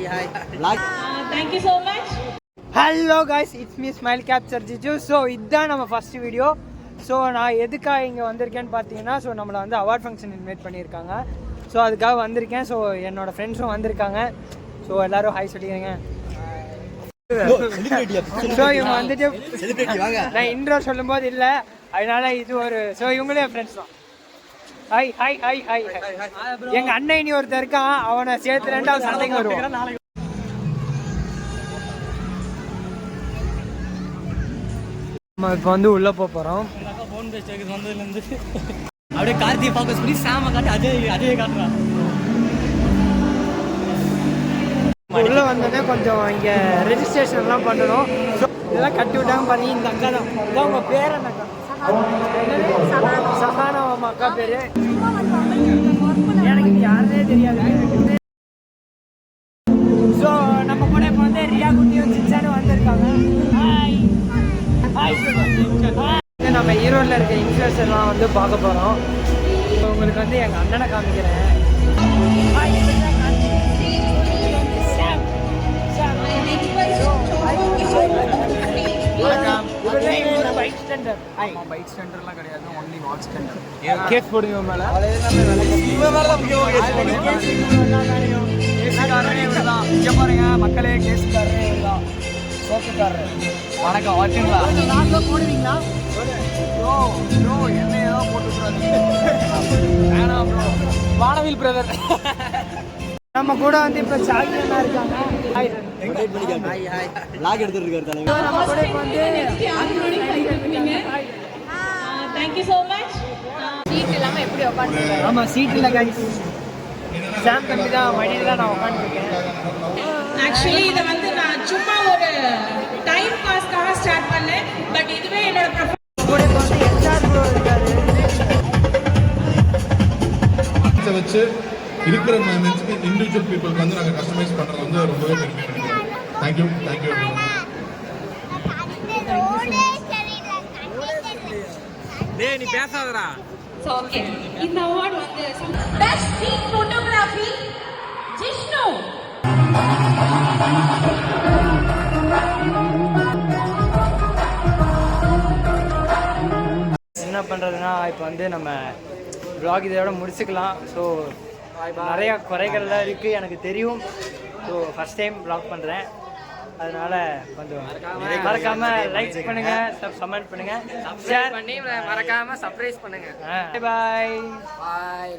Thank you so much. Hello guys, it's me Smile Capture Jiju. So இதுதான் நம்ம first video. So நான் எதுக்காக இங்கே வந்திருக்கேன்னு பார்த்தீங்கன்னா, ஸோ நம்மளை வந்து அவார்ட் ஃபங்க்ஷன் இன்வைட் பண்ணியிருக்காங்க. ஸோ அதுக்காக வந்திருக்கேன். ஸோ என்னோடய ஃப்ரெண்ட்ஸும் வந்திருக்காங்க. ஸோ எல்லோரும் ஹாய் சொல்லிடுங்க. ஸோ இவங்க வந்துட்டு நான் இன்ட்ரோ சொல்லும்போது இல்லை, அதனால இது ஒரு ஸோ இவங்களே ஃப்ரெண்ட்ஸ் தான். ஹாய் ஹாய் ஹாய் ஹாய் எங்கள் அண்ணன் இனி ஒருத்தர் இருக்கான், அவனை சேர்த்து ரெண்டாவது சண்டைக்கு வருவான். நம்ம இப்போ வந்து உள்ளே போகிறோம். ஃபோன் பேசுறதுக்கு வந்ததுலேருந்து அப்படியே கார்த்தியை ஃபோக்கஸ் பண்ணி சாம காட்டி அதே காட்டுறான். உள்ளே வந்தோடனே கொஞ்சம் இங்கே ரெஜிஸ்ட்ரேஷன்லாம் பண்ணணும். ஸோ இதெல்லாம் கட்டி விட்டாங்க பாருங்க. இந்த அக்கா தான், இதான் உங்கள் பேர் என்ன அக்கா? சஹானா அக்கா பேர். எனக்கு யாருனே தெரியாது. ஸோ நம்ம கூட இப்போ வந்து ரியா குட்டியும் சிச்சானும் வந்திருக்காங்க. நம்ம ஈரோடில் இருக்க இன்ஃப்ளூயன்சர்லாம் வந்து பார்க்க போகிறோம். உங்களுக்கு வந்து எங்கள் அண்ணனை காமிக்கிறேன். பைக் ஸ்டாண்டர்லாம் கிடையாது, ஒன்லி வாட்ச் ஸ்டாண்டர். கேஸ் போடுங்க மேலே. இங்கே பாருங்க மக்களே, கேஸுக்காரரே இதுதான், சோப்புக்காரர். வணக்கம், வாட்சிங்களா போடுவீங்களா? என்ன ஏதோ போட்டுக்கிறாங்க. வேணாம் ப்ரோ, வானவில் பிரதர். நம்ம கூட வந்து இப்போ சாகியனா இருக்காங்க. லாக் எடுத்துட்டு இருக்காரு. நம்ம கூட வந்து Thank you so much. Seat இல்லாம எப்படி உட்கார்ந்துருக்காரு? ஆமா, சீட் இல்ல गाइस. சாம் தம்பி தான் மடியில தான் நான் உட்கார்ந்திருக்கேன். ஆக்சுவலி இத வந்து நான் சும்மா ஒரு டைம் பாஸ்க்காக ஸ்டார்ட் பண்ணேன். பட் இதுவே என்னோட கூட வந்து எச்ஆர் ப்ரோ இருக்காரு. இத வச்சு இருக்கிற இண்டிவிஜுவல் பீப்புளுக்கு வந்து நாங்கள் கஸ்டமைஸ் பண்ணுறது வந்து ரொம்பவே பெருமையாக நினைக்கிறேன். Thank you thank you. டேய் நீ பேசாதடா. ஓகே, இந்த அவார்ட் வந்து பெஸ்ட் ஸ்ட்ரீட் ஃபோட்டோகிராஃபி ஜிஷ்ணு. என்ன பண்ணுறதுன்னா, இப்போ வந்து நம்ம vlog இதோட முடிச்சுக்கலாம். ஸோ நிறையா குறைகள்லாம் இருக்குது எனக்கு தெரியும். ஸோ ஃபஸ்ட் டைம் vlog பண்ணுறேன், அதனால கொஞ்சம் மறக்காமல் லைக் பண்ணுங்கள், கமெண்ட் பண்ணுங்கள், ஷேர் பண்ணி மறக்காமல் சர்ப்ரைஸ் பண்ணுங்கள். பாய் பாய்.